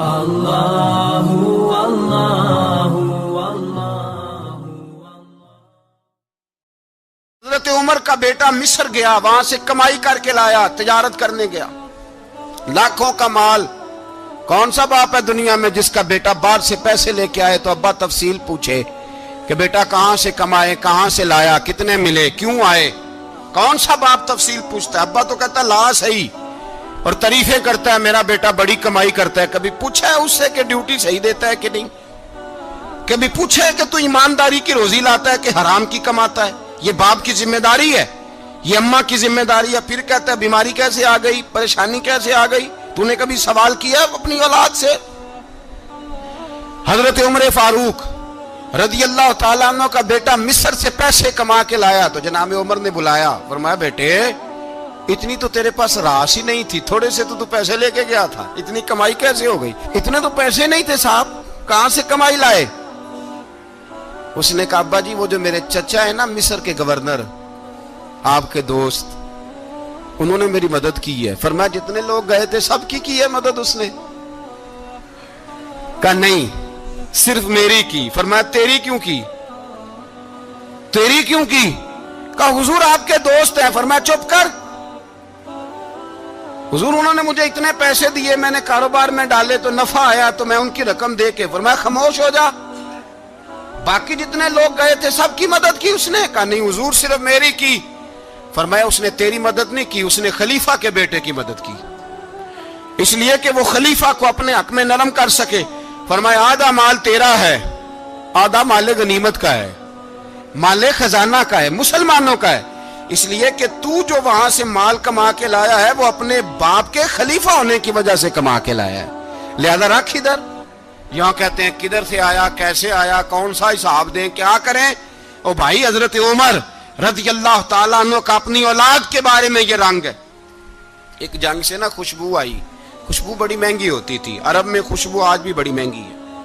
اللہ اللہ اللہ۔ حضرت عمر کا بیٹا مصر گیا، وہاں سے کمائی کر کے لایا، تجارت کرنے گیا، لاکھوں کا مال۔ کون سا باپ ہے دنیا میں جس کا بیٹا باہر سے پیسے لے کے آئے تو ابا تفصیل پوچھے کہ بیٹا کہاں سے کمائے، کہاں سے لایا، کتنے ملے، کیوں آئے؟ کون سا باپ تفصیل پوچھتا ہے؟ ابا تو کہتا لا صحیح اور تعریفیں کرتا ہے، میرا بیٹا بڑی کمائی کرتا ہے۔ کبھی پوچھا ہے اس سے کہ ڈیوٹی صحیح دیتا ہے کہ نہیں؟ کبھی پوچھا ہے کہ تو ایمانداری کی روزی لاتا ہے کہ حرام کی کماتا ہے؟ یہ باپ کی ذمہ داری ہے، یہ اماں کی ذمہ داری ہے۔ پھر کہتا ہے بیماری کیسے آ گئی، پریشانی کیسے آ گئی؟ تو نے کبھی سوال کیا اپنی اولاد سے؟ حضرت عمر فاروق رضی اللہ تعالیٰ عنہ کا بیٹا مصر سے پیسے کما کے لایا تو جناب عمر نے بلایا، فرمایا بیٹے اتنی تو تیرے پاس راس ہی نہیں تھی، تھوڑے سے تو پیسے لے کے گیا تھا، اتنی کمائی کیسے ہو گئی؟ اتنے تو پیسے نہیں تھے صاحب، کہاں سے کمائی لائے؟ اس نے کہا ابا جی وہ جو میرے چچا ہے نا مصر کے گورنر، آپ کے دوست، انہوں نے میری مدد کی ہے۔ فرمایا جتنے لوگ گئے تھے سب کی ہے مدد اس نے؟ کہا نہیں صرف میری کی۔ فرمایا تیری کیوں کی؟ تیری کیوں کی؟ کہا حضور آپ کے دوست ہیں۔ فرمایا چپ کر، حضور انہوں نے مجھے اتنے پیسے دیے، میں نے کاروبار میں ڈالے تو نفع آیا تو میں ان کی رقم دے کے۔ فرمایا خاموش ہو جا، باقی جتنے لوگ گئے تھے سب کی مدد کی اس نے؟ کہا نہیں حضور صرف میری کی۔ فرمایا اس نے تیری مدد نہیں کی، اس نے خلیفہ کے بیٹے کی مدد کی، اس لیے کہ وہ خلیفہ کو اپنے حق میں نرم کر سکے۔ فرمایا آدھا مال تیرا ہے، آدھا مال غنیمت کا ہے، مال خزانہ کا ہے، مسلمانوں کا ہے، اس لیے کہ تو جو وہاں سے مال کما کے لایا ہے وہ اپنے باپ کے خلیفہ ہونے کی وجہ سے کما کے لایا ہے، لہذا رکھ ادھر۔ یہاں کہتے ہیں کدھر سے آیا، کیسے آیا، کون سا حساب دیں، کیا کریں؟ او بھائی حضرت عمر رضی اللہ تعالیٰ عنہ کا اپنی اولاد کے بارے میں یہ رنگ ہے۔ ایک جنگ سے نا خوشبو آئی، خوشبو بڑی مہنگی ہوتی تھی، عرب میں خوشبو آج بھی بڑی مہنگی ہے،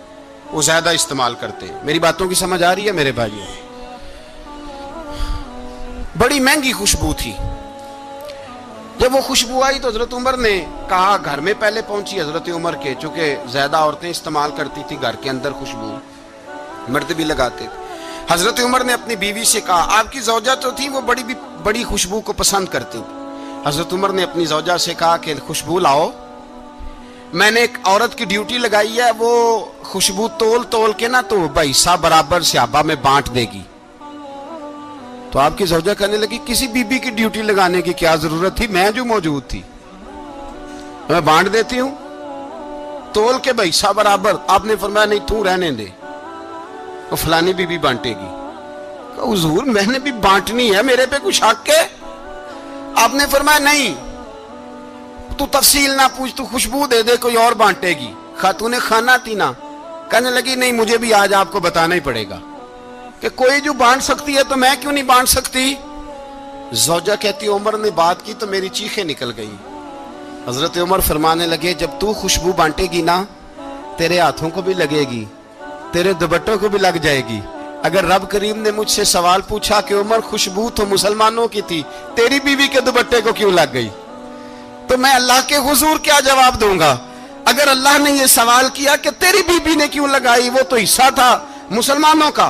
وہ زیادہ استعمال کرتے ہیں۔ میری باتوں کی سمجھ آ رہی ہے میرے بھائیوں؟ بڑی مہنگی خوشبو تھی۔ جب وہ خوشبو آئی تو حضرت عمر نے کہا، گھر میں پہلے پہنچی حضرت عمر کے، چونکہ زیادہ عورتیں استعمال کرتی تھی گھر کے اندر خوشبو، مرد بھی لگاتے تھے۔ حضرت عمر نے اپنی بیوی سے کہا، آپ کی زوجہ تو تھی وہ بڑی خوشبو کو پسند کرتی تھی۔ حضرت عمر نے اپنی زوجہ سے کہا کہ خوشبو لاؤ، میں نے ایک عورت کی ڈیوٹی لگائی ہے، وہ خوشبو تول کے نا تو حصہ برابر صحابہ میں بانٹ دے گی۔ تو آپ کی زوجہ کہنے لگی کسی بی بی کی ڈیوٹی لگانے کی کیا ضرورت تھی، میں جو موجود تھی میں بانٹ دیتی ہوں تول کے حصہ برابر۔ آپ نے فرمایا نہیں تو رہنے دے، وہ فلانی بی بی بانٹے گی۔ حضور میں نے بھی بانٹنی ہے، میرے پہ کچھ حق ہے؟ آپ نے فرمایا نہیں، تو تفصیل نہ پوچھ، تو خوشبو دے دے، کوئی اور بانٹے گی۔ خاتون خانہ تھی نا، کہنے لگی نہیں مجھے بھی آج آپ کو بتانا ہی پڑے گا کہ کوئی جو بانٹ سکتی ہے تو میں کیوں نہیں بانٹ سکتی؟ زوجہ کہتی عمر نے بات کی تو میری چیخیں نکل گئی۔ حضرت عمر فرمانے لگے جب تو خوشبو بانٹے گی نا تیرے ہاتھوں کو بھی لگے گی، تیرے دوپٹوں کو بھی لگ جائے گی۔ اگر رب کریم نے مجھ سے سوال پوچھا کہ عمر خوشبو تو مسلمانوں کی تھی، تیری بیوی کے دوپٹے کو کیوں لگ گئی، تو میں اللہ کے حضور کیا جواب دوں گا؟ اگر اللہ نے یہ سوال کیا کہ تیری بیوی نے کیوں لگائی، وہ تو حصہ تھا مسلمانوں کا،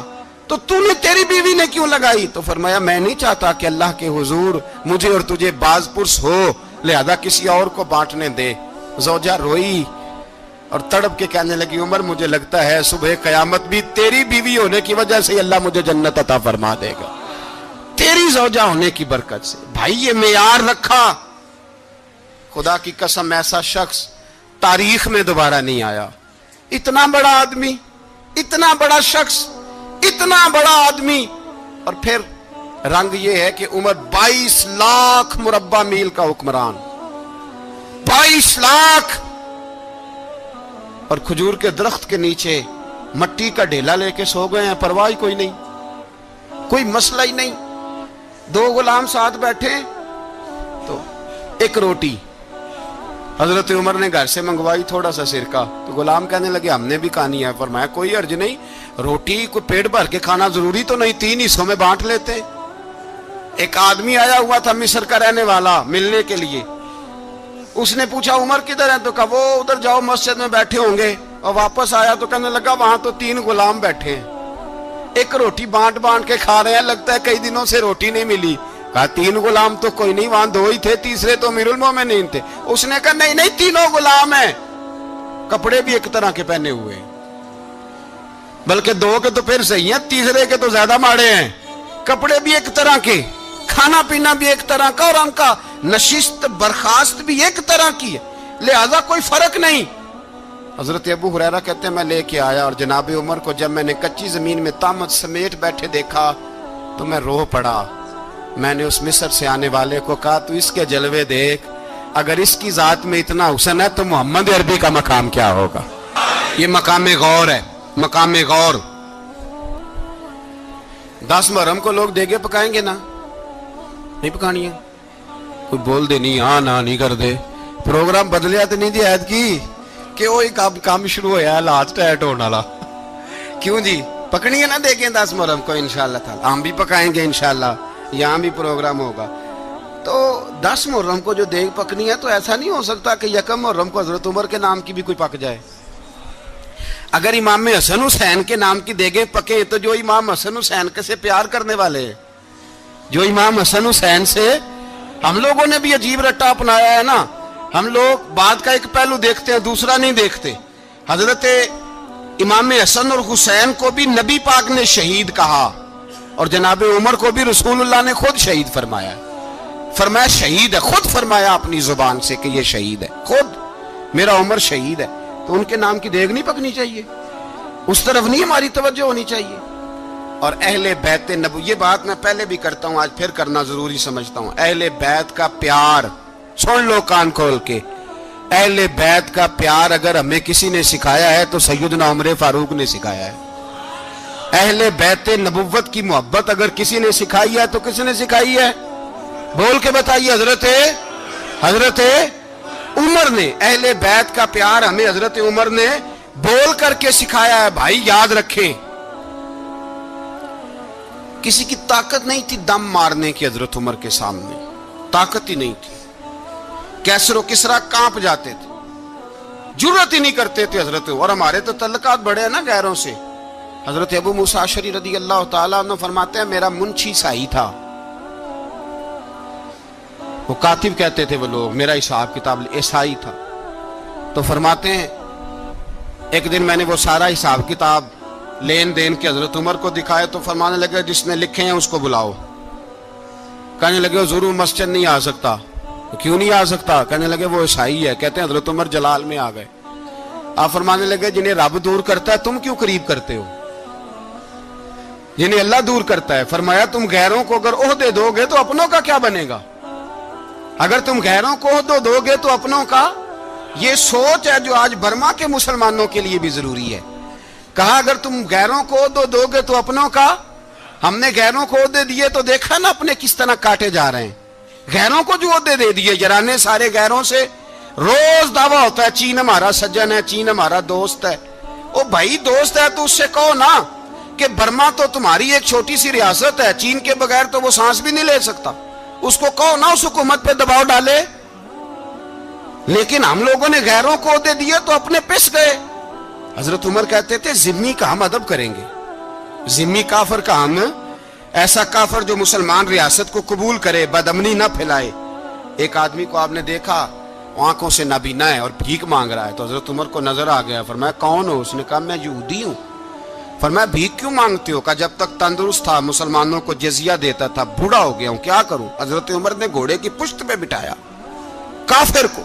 تو نے تیری بیوی نے کیوں لگائی؟ تو فرمایا میں نہیں چاہتا کہ اللہ کے حضور مجھے اور تجھے باز پرس ہو، لہذا کسی اور کو بانٹنے دے۔ زوجہ روئی اور تڑپ کے کہنے لگی عمر مجھے لگتا ہے صبح قیامت بھی تیری بیوی ہونے کی وجہ سے اللہ مجھے جنت عطا فرما دے گا، تیری زوجہ ہونے کی برکت سے۔ بھائی یہ معیار رکھا، خدا کی قسم ایسا شخص تاریخ میں دوبارہ نہیں آیا۔ اتنا بڑا آدمی، اتنا بڑا شخص، اتنا بڑا آدمی، اور پھر رنگ یہ ہے کہ عمر 22 لاکھ مربع میل کا حکمران، 22 لاکھ، اور کھجور کے درخت کے نیچے مٹی کا ڈھیلا لے کے سو گئے ہیں، پرواہ کوئی نہیں، کوئی مسئلہ ہی نہیں۔ 2 غلام ساتھ بیٹھے تو ایک روٹی حضرت عمر نے گھر سے منگوائی، تھوڑا سا سرکہ، تو غلام کہنے لگے ہم نے بھی کھانی ہے۔ فرمایا کوئی حرج نہیں، روٹی کو پیٹ بھر کے کھانا ضروری تو نہیں، 3 حصوں میں بانٹ لیتے۔ ایک آدمی آیا ہوا تھا مصر کا رہنے والا ملنے کے لیے، اس نے پوچھا عمر کدھر ہے؟ تو کہا وہ ادھر جاؤ مسجد میں بیٹھے ہوں گے. اور واپس آیا تو کہنے لگا وہاں تو 3 غلام بیٹھے ہیں, ایک روٹی بانٹ بانٹ کے کھا رہے ہیں, لگتا ہے کئی دنوں سے روٹی نہیں ملی. کہا 3 غلام تو کوئی نہیں, وہاں 2 ہی تھے, تیسرے تو امیر المومنین تھے. اس نے کہا نہیں نہیں 3 غلام ہیں, کپڑے بھی ایک طرح کے پہنے ہوئے, بلکہ 2 کے تو پھر صحیح ہیں, تیسرے کے تو زیادہ ماڑے ہیں. کپڑے بھی ایک طرح کے, کھانا پینا بھی ایک طرح کا, اور ان کا نشست برخاست بھی ایک طرح کی ہے, لہذا کوئی فرق نہیں. حضرت ابو ہریرہ کہتے ہیں میں لے کے آیا, اور جناب عمر کو جب میں نے کچی زمین میں تامت سمیٹ بیٹھے دیکھا تو میں رو پڑا. میں نے اس مصر سے آنے والے کو کہا تو اس کے جلوے دیکھ, اگر اس کی ذات میں اتنا حسن ہے تو محمد عربی کا مقام کیا ہوگا. یہ مقام غور ہے, مقام غور. 10 محرم کو لوگ دیگے پکائیں گے نا, نہیں پکانی ہے, کوئی بول دے نہیں, ہاں نہ نہیں کر دے, پروگرام بدلیا تو نہیں دی عید کی کہ وہی کام شروع ہویا ہے لاسٹ ایٹ ہونے والا. کیوں جی, پکنی ہے نا دیکھیں 10 محرم کو انشاءاللہ تعالی, ہم بھی پکائیں گے انشاءاللہ, یہاں بھی پروگرام ہوگا. تو 10 محرم کو جو دیگ پکنی ہے تو ایسا نہیں ہو سکتا کہ 1 محرم کو حضرت عمر کے نام کی بھی کوئی پک جائے. اگر امام حسن حسین کے نام کی دیگیں پکیں تو جو امام حسن حسین سے پیار کرنے والے ہیں, جو امام حسن حسین سے, ہم لوگوں نے بھی عجیب رٹا اپنایا ہے نا, ہم لوگ بات کا ایک پہلو دیکھتے ہیں دوسرا نہیں دیکھتے. حضرت امام حسن اور حسین کو بھی نبی پاک نے شہید کہا, اور جناب عمر کو بھی رسول اللہ نے خود شہید فرمایا. فرمایا شہید ہے, خود فرمایا اپنی زبان سے کہ یہ شہید ہے, خود میرا عمر شہید ہے. تو ان کے نام کی دیگ نہیں پکنی چاہیے, اس طرف نہیں ہماری توجہ ہونی چاہیے. اور اہل بیت نبو, یہ بات میں پہلے بھی کرتا ہوں, آج پھر کرنا ضروری سمجھتا ہوں. اہل بیت کا پیار سن لو کان کھول کے, اہل بیت کا پیار اگر ہمیں کسی نے سکھایا ہے تو سیدنا عمر فاروق نے سکھایا ہے. اہل بیت نبوت کی محبت اگر کسی نے سکھائی ہے تو کس نے سکھائی ہے؟ بول کے بتائیے. حضرت عمر نے. اہل بیت کا پیار ہمیں حضرت عمر نے بول کر کے سکھایا ہے. بھائی یاد رکھیں, کسی کی طاقت نہیں تھی دم مارنے کی حضرت عمر کے سامنے, طاقت ہی نہیں تھی. کیسر و کسرا کانپ جاتے تھے, جرت ہی نہیں کرتے تھے حضرت. اور ہمارے تو تعلقات بڑے ہیں نا غیروں سے. حضرت ابو موسیٰ اشعری رضی اللہ تعالیٰ عنہ فرماتے ہیں میرا منشی سائی تھا, وہ کاتب کہتے تھے وہ لوگ, میرا حساب کتاب عیسائی تھا. تو فرماتے ہیں ایک دن میں نے وہ سارا حساب کتاب لین دین کے حضرت عمر کو دکھائے تو فرمانے لگے جس نے لکھے ہیں اس کو بلاؤ. کہنے لگے حضور مسجد نہیں آ سکتا. کیوں نہیں آ سکتا؟ کہنے لگے وہ عیسائی ہے. کہتے ہیں حضرت عمر جلال میں آ گئے. آپ فرمانے لگے جنہیں رب دور کرتا ہے تم کیوں قریب کرتے ہو؟ جنہیں اللہ دور کرتا ہے. فرمایا تم غیروں کو اگر عہدے دو گے تو اپنوں کا کیا بنے گا؟ اگر تم غیروں کو عہدے دو گے تو اپنوں کا. یہ سوچ ہے جو آج برما کے مسلمانوں کے لیے بھی ضروری ہے. کہا اگر تم غیروں کو عہدے دو گے تو اپنوں کا. ہم نے غیروں کو عہدے دیے تو دیکھا نا اپنے کس طرح کاٹے جا رہے ہیں. غیروں کو جو عہدے دے دیے یارانے سارے غیروں سے, روز دعویٰ ہوتا ہے چین ہمارا سجن ہے, چین ہمارا دوست ہے. او بھائی دوست ہے تو اس سے کہو نا کہ برما تو تمہاری ایک چھوٹی سی ریاست ہے, چین کے بغیر تو وہ سانس بھی نہیں لے سکتا. اس کو کہو نا اس حکومت پہ دباؤ ڈالے. لیکن ہم لوگوں نے غیروں کو عہدے دیے تو اپنے پس گئے. حضرت عمر کہتے تھے ذمی کا ہم ادب کریں گے, ذمی کافر کا ہم, ایسا کافر جو مسلمان ریاست کو قبول کرے, بدامنی نہ پھیلائے. ایک آدمی کو آپ نے دیکھا آنکھوں سے نابینا ہے اور بھیک مانگ رہا ہے, تو حضرت عمر کو نظر آ گیا. فرمایا کون ہو؟ اس نے کہا میں یہودی ہوں. فرمایا بھیک کیوں مانگتے ہو؟ کہا جب تک تندرست تھا مسلمانوں کو جزیہ دیتا تھا, بوڑھا ہو گیا ہوں کیا کروں. حضرت عمر نے گھوڑے کی پشت پہ بٹھایا, کافر کو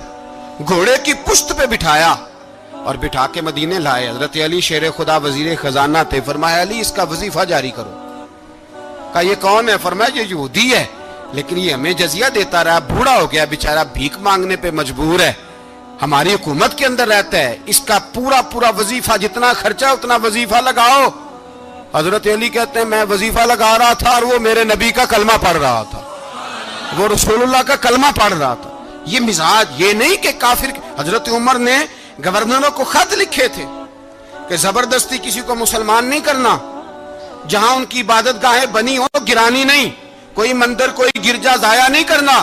گھوڑے کی پشت پہ بٹھایا اور بٹھا کے مدینے لائے. حضرت علی شیر خدا وزیر خزانہ تھے. فرمایا علی اس کا وظیفہ جاری کرو. کہا یہ کون ہے؟ فرمایا یہ یہودی ہے لیکن یہ ہمیں جزیہ دیتا رہا, بوڑھا ہو گیا بیچارہ, بھیک مانگنے پہ مجبور ہے, ہماری حکومت کے اندر رہتا ہے, اس کا پورا وظیفہ جتنا خرچہ اتنا وظیفہ لگاؤ. حضرت علی کہتے ہیں میں وظیفہ لگا رہا تھا اور وہ میرے نبی کا کلمہ پڑھ رہا تھا, وہ رسول اللہ کا کلمہ پڑھ رہا تھا. یہ مزاج, یہ نہیں کہ کافر. حضرت عمر نے گورنروں کو خط لکھے تھے کہ زبردستی کسی کو مسلمان نہیں کرنا, جہاں ان کی عبادت گاہیں بنی ہو گرانی نہیں, کوئی مندر کوئی گرجا ضائع نہیں کرنا.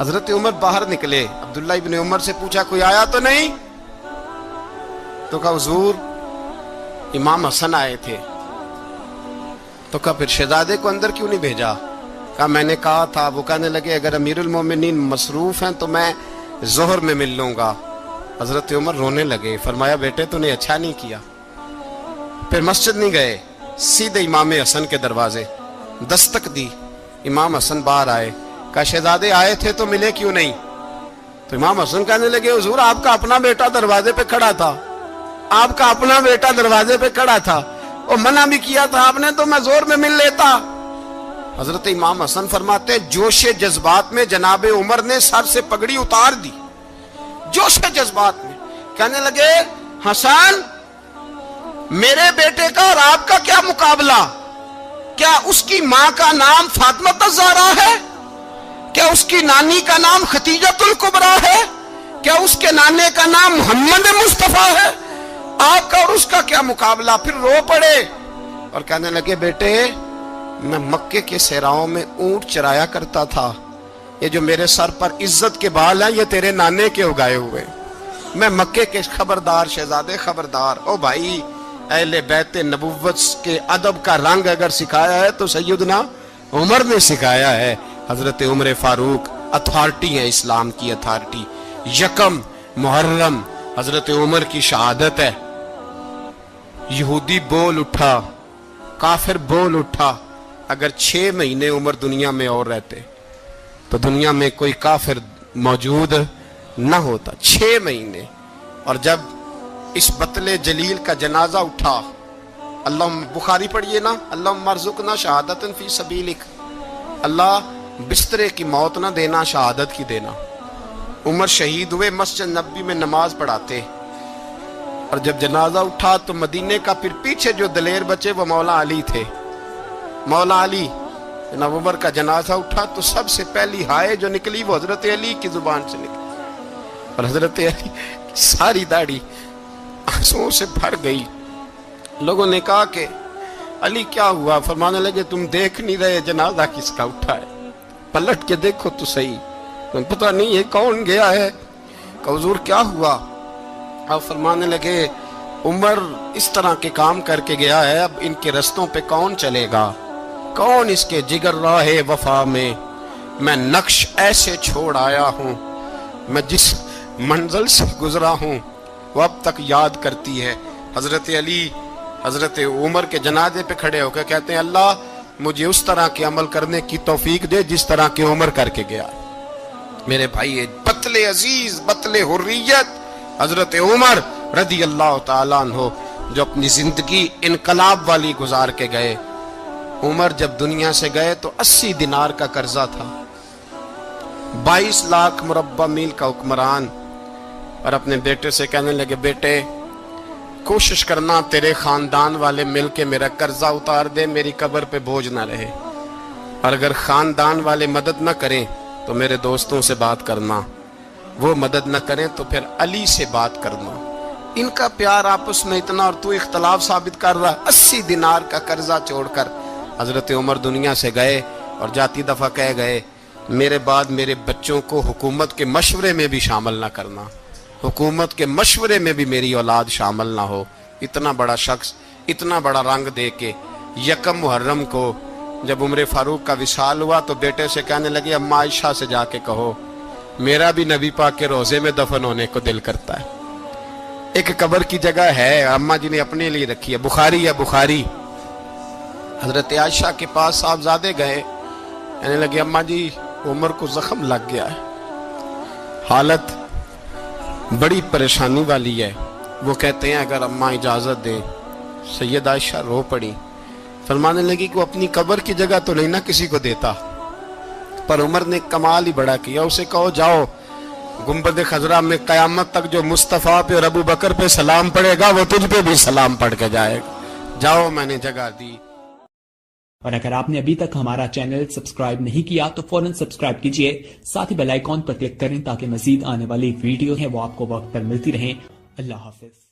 حضرت عمر باہر نکلے, عبداللہ ابن عمر سے پوچھا کوئی آیا تو نہیں؟ تو کہا حضور امام حسن آئے تھے. تو کہا پھر شہزادے کو اندر کیوں نہیں بھیجا؟ کہا میں نے کہا تھا. وہ کہنے لگے اگر امیر المومنین مصروف ہیں تو میں ظہر میں مل لوں گا. حضرت عمر رونے لگے, فرمایا بیٹے تو نے اچھا نہیں کیا. پھر مسجد نہیں گئے, سیدھے امام حسن کے دروازے دستک دی. امام حسن باہر آئے, کہا شہزادے آئے تھے تو ملے کیوں نہیں؟ تو امام حسن کہنے لگے حضور آپ کا اپنا بیٹا دروازے پہ کھڑا تھا, آپ کا اپنا بیٹا دروازے پہ کھڑا تھا, اور منع بھی کیا تھا آپ نے تو میں زور میں مل لیتا. حضرت امام حسن فرماتے ہیں جوش جذبات میں جناب عمر نے سر سے پگڑی اتار دی, جوش جذبات میں. کہنے لگے حسن میرے بیٹے کا اور آپ کا کیا مقابلہ؟ کیا اس کی ماں کا نام فاطمہ الزہرا ہے؟ کیا اس کی نانی کا نام خدیجۃ الکبریٰ ہے؟ کیا اس کے نانے کا نام محمد مصطفیٰ ہے؟ آپ کا اور اس کا کیا مقابلہ؟ پھر رو پڑے اور کہنے لگے بیٹے میں مکے کے صحراؤں میں اونٹ چرایا کرتا تھا, یہ جو میرے سر پر عزت کے بال ہیں یہ تیرے نانے کے اگائے ہوئے. میں مکے کے خبردار شہزادے خبردار. او بھائی اہل بیت نبوت کے ادب کا رنگ اگر سکھایا ہے تو سیدنا عمر نے سکھایا ہے. حضرت عمر فاروق اتھارٹی ہے, اسلام کی اتھارٹی. یکم محرم حضرت عمر کی شہادت ہے. یہودی بول اٹھا, کافر بول اٹھا. اگر 6 مہینے عمر دنیا میں اور رہتے تو دنیا میں کوئی کافر موجود نہ ہوتا. 6 مہینے. اور جب اس بطل جلیل کا جنازہ اٹھا, اللہ بخاری پڑھیے نا, اللہم ارزقنا شہادت فی سبیلک, اللہ بسترے کی موت نہ دینا, شہادت کی دینا. عمر شہید ہوئے, مسجد نبوی میں نماز پڑھاتے, اور جب جنازہ اٹھا تو مدینے کا پھر پیچھے جو دلیر بچے وہ مولا علی تھے. مولا علی, جناب عمر کا جنازہ اٹھا تو سب سے پہلی ہائے جو نکلی وہ حضرت علی کی زبان سے نکلی, اور حضرت علی کی ساری داڑھی آنسوؤں سے بھر گئی. لوگوں نے کہا کہ علی کیا ہوا؟ فرمانے لگے تم دیکھ نہیں رہے جنازہ کس کا اٹھا ہے, پلٹ کے دیکھو تو صحیح, تمہیں پتہ نہیں یہ کون گیا ہے؟ کہ حضور کیا ہوا؟ آپ فرمانے لگے عمر اس طرح کے کام کر کے گیا ہے, اب ان کے رستوں پہ کون چلے گا؟ کون اس کے جگر راہ وفا میں؟ میں نقش ایسے چھوڑ آیا ہوں, میں جس منزل سے گزرا ہوں وہ اب تک یاد کرتی ہے. حضرت علی حضرت عمر کے جنازے پہ کھڑے ہو کے کہتے ہیں اللہ مجھے اس طرح کے عمل کرنے کی توفیق دے جس طرح کے عمر کر کے گیا. میرے بھائی بطل عزیز, بطل حریت حضرت عمر رضی اللہ تعالیٰ عنہ جو اپنی زندگی انقلاب والی گزار کے گئے. عمر جب دنیا سے گئے تو 80 دینار کا قرضہ تھا, 22 لاکھ مربع میل کا حکمران, اور اپنے بیٹے سے کہنے لگے بیٹے کوشش کرنا تیرے خاندان والے مل کے میرا قرضہ اتار دے, میری قبر پہ بوجھ نہ رہے, اور اگر خاندان والے مدد نہ کریں تو میرے دوستوں سے بات کرنا, وہ مدد نہ کریں تو پھر علی سے بات کرنا. ان کا پیار آپس میں اتنا, اور تو اختلاف ثابت کر رہا. 80 دینار کا قرضہ چھوڑ کر حضرت عمر دنیا سے گئے, اور جاتی دفعہ کہہ گئے میرے بعد میرے بچوں کو حکومت کے مشورے میں بھی شامل نہ کرنا, حکومت کے مشورے میں بھی میری اولاد شامل نہ ہو. اتنا بڑا شخص اتنا بڑا رنگ دے کے یکم محرم کو جب عمر فاروق کا وصال ہوا تو بیٹے سے کہنے لگے اماں عائشہ سے جا کے کہو میرا بھی نبی پاک کے روزے میں دفن ہونے کو دل کرتا ہے. ایک قبر کی جگہ ہے اماں جی نے اپنے لیے رکھی ہے, بخاری ہے بخاری. حضرت عائشہ کے پاس صاحبزادے گئے, کہنے لگے اماں جی عمر کو زخم لگ گیا ہے, حالت بڑی پریشانی والی ہے. وہ کہتے ہیں اگر اماں اجازت دیں. سید عائشہ رو پڑی, فرمانے لگی کہ وہ اپنی قبر کی جگہ تو نہیں نہ کسی کو دیتا, پر عمر نے کمال ہی بڑا کیا. اسے کہو جاؤ گنبد خضرا میں قیامت تک جو مصطفیٰ پہ اور ابو بکر پہ سلام پڑے گا وہ تجھ پہ بھی سلام پڑھ کے جائے گا. جاؤ میں نے جگہ دی. اور اگر آپ نے ابھی تک ہمارا چینل سبسکرائب نہیں کیا تو فوراً سبسکرائب کیجئے, ساتھ ہی بیل آئیکن پر کلک کریں تاکہ مزید آنے والی ویڈیو ہیں وہ آپ کو وقت پر ملتی رہیں. اللہ حافظ.